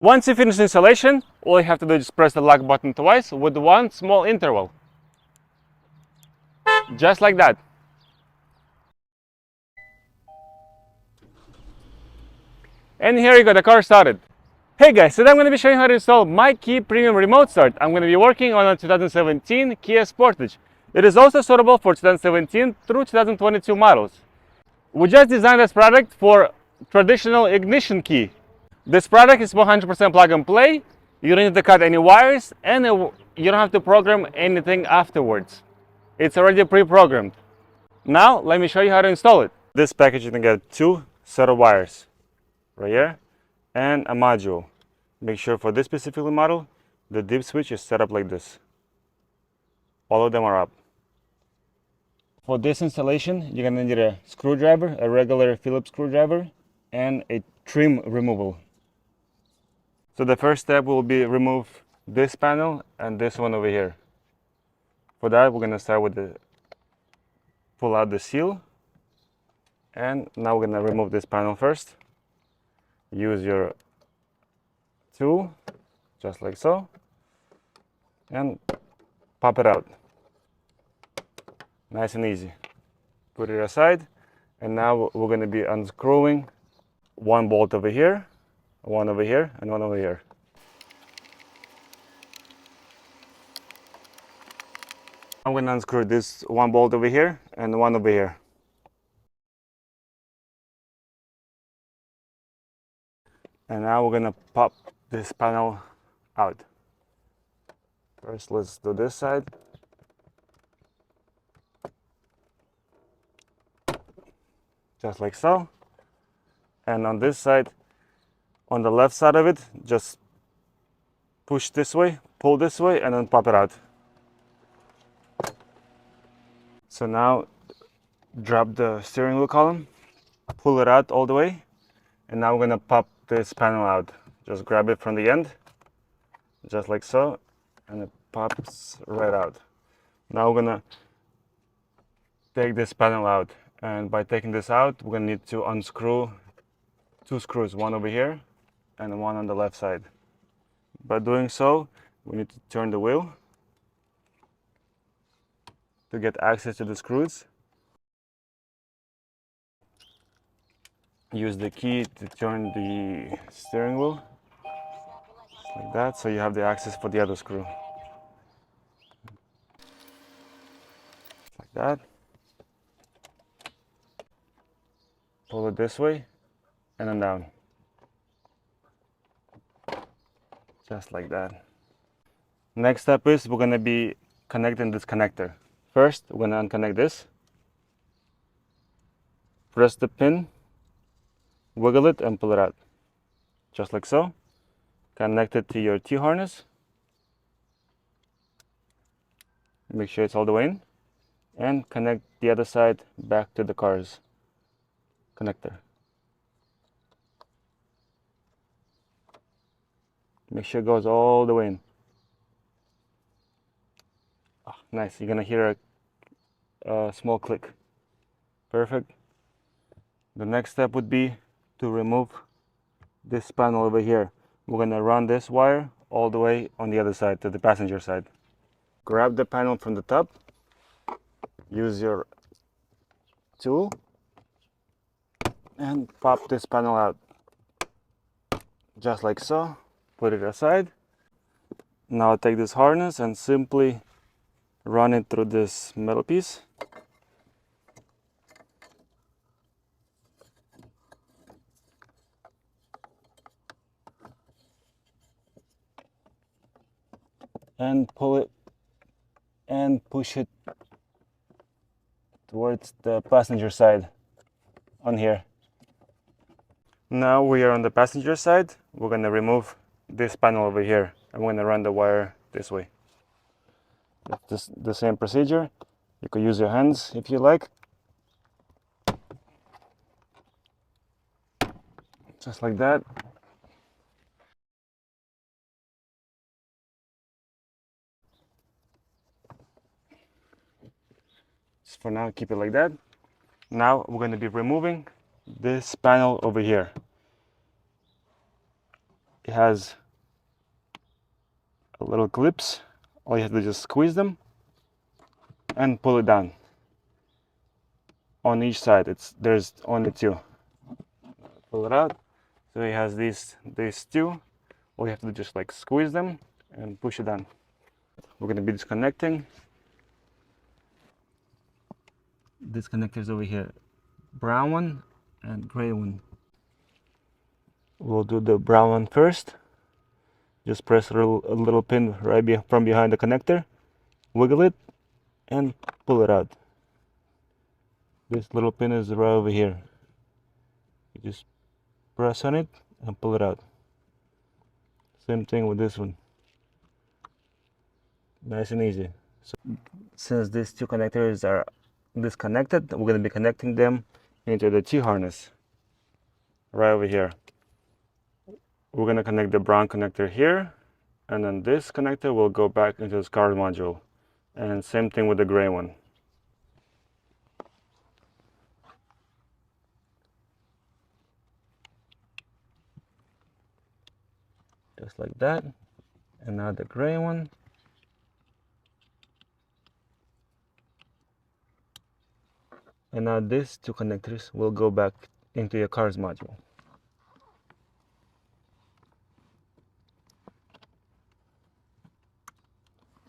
Once you finish the installation, all you have to do is press the lock button twice with one small interval. Just like that. And here you go, the car started. Hey guys, today I'm going to be showing you how to install MyKey Premium Remote Start. I'm going to be working on a 2017 Kia Sportage. It is also suitable for 2017 through 2022 models. We just designed this product for traditional ignition key. This product is 100% plug and play. You don't need to cut any wires, and you don't have to program anything afterwards. It's already pre-programmed. Now let me show you how to install it. This package, you can get two set of wires right here and a module. Make sure for this specific model the dip switch is set up like this. All of them are up. For this installation, you're gonna need a screwdriver, a regular Phillips screwdriver, and a trim removal. So the first step will be remove this panel and this one over here. For that, we're gonna start with the pull out the seal, and now we're gonna remove this panel first. Use your tool, just like so, and pop it out. Nice and easy. Put it aside, and now we're going to be unscrewing one bolt over here, one over here, and one over here. I'm going to unscrew this one bolt over here and one over here. And now we're going to pop this panel out. First, let's do this side. Just like so. And on this side, on the left side of it, just push this way, pull this way, and then pop it out. So now drop the steering wheel column, pull it out all the way, and now we're gonna pop this panel out. Just grab it from the end, just like so, and it pops right out. Now we're gonna take this panel out, and by taking this out, we're gonna need to unscrew two screws, one over here and one on the left side. By doing so, we need to turn the wheel to get access to the screws. Use the key to turn the steering wheel, just like that, so you have the access for the other screw. Like that. Pull it this way and then down. Just like that. Next step is we're going to be connecting this connector. First, we're going to unconnect this. Press the pin, wiggle it, and pull it out. Just like so. Connect it to your T-harness. Make sure it's all the way in. And connect the other side back to the car's connector. Make sure it goes all the way in. Oh, nice. You're gonna hear a small click. Perfect. The next step would be to remove this panel over here. We're gonna run this wire all the way on the other side, to the passenger side. Grab the panel from the top. Use your tool and pop this panel out. Just like so. Put it aside. Now take this harness and simply run it through this metal piece. And pull it and push it towards the passenger side on here. Now we are on the passenger side. We're going to remove this panel over here. I'm going to run the wire this way. It's the same procedure. You could use your hands if you like. Just like that. Just for now, keep it like that. Now we're going to be removing this panel over here. it has a little clips. All you have to do is just squeeze them and pull it down. On each side, there's only two. Pull it out. So it has these two. All you have to do is just like squeeze them and push it down. We're going to be disconnecting. This connector's over here, brown one and gray one. We'll do the brown one first. Just press a little pin right from behind the connector, wiggle it, and pull it out. This little pin is right over here. You just press on it and pull it out. Same thing with this one. Nice and easy. So, since these two connectors are disconnected, we're going to be connecting them into the T-harness right over here. We're going to connect the brown connector here, and then this connector will go back into this card module. And same thing with the gray one. Just like that. And now the gray one. And now these two connectors will go back into your car's module.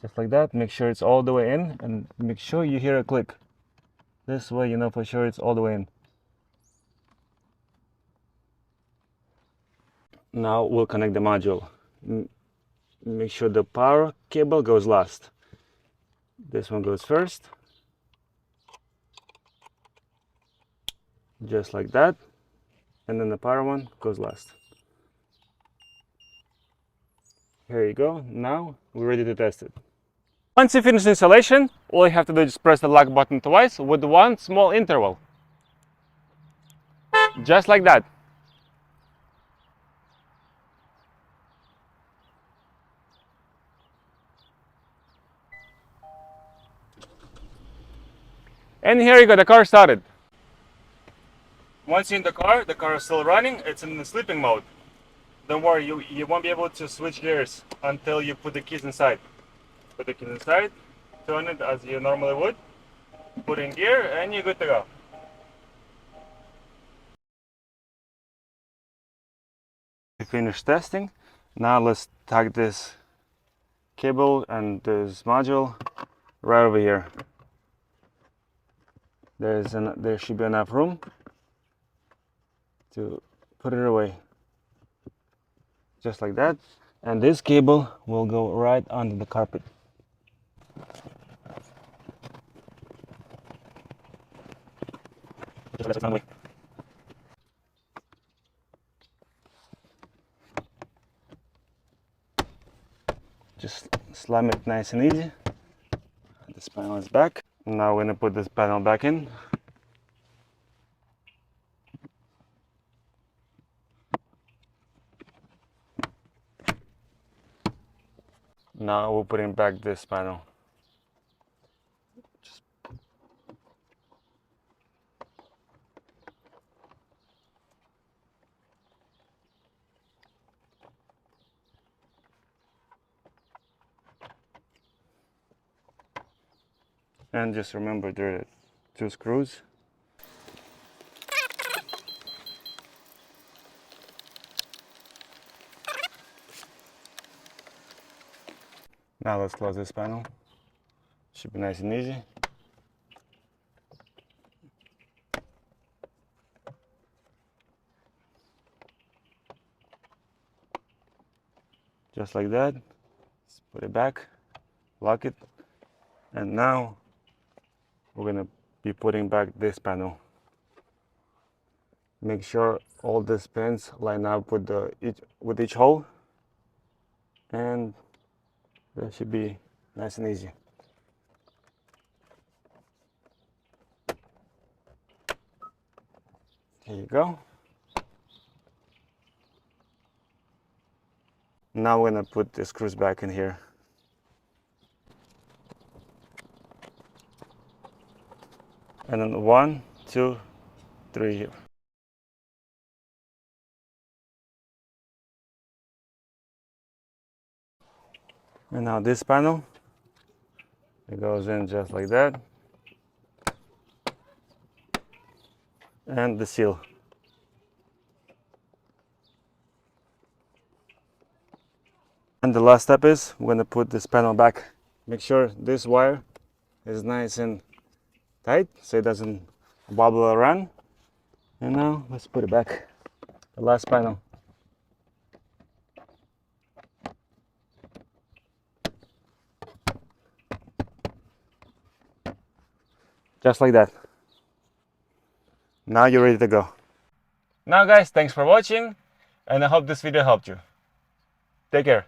Just like that. Make sure it's all the way in, and make sure you hear a click. This way you know for sure it's all the way in. Now we'll connect the module. Make sure the power cable goes last. This one goes first. Just like that. And then the power one goes last. Here you go. Now we're ready to test it. Once you finish installation, all you have to do is press the lock button twice with one small interval. Just like that. And here you go, the car started. Once you're in the car is still running, it's in the sleeping mode. Don't worry, you won't be able to switch gears until you put the keys inside. Put the keys inside, turn it as you normally would, put in gear, and you're good to go. We finished testing. Now let's tag this cable and this module right over here. There should be enough room to put it away. Just like that. And this cable will go right under the carpet. Just slam it nice and easy. This panel is back. Now we're going to put this panel back in. Now we're putting back this panel. And just remember there are two screws. Now let's close this panel. Should be nice and easy. Just like that. Let's put it back, lock it, and now we're gonna be putting back this panel. Make sure all these pins line up with each hole, and that should be nice and easy. Here you go. Now we're gonna put the screws back in here. And then 1, 2, 3 here. And now this panel, it goes in just like that. And the seal. And the last step is we're going to put this panel back. Make sure this wire is nice and tight so it doesn't wobble around. And now let's put it back. The last panel. Just like that. Now you're ready to go. Now guys, thanks for watching and I hope this video helped you. Take care.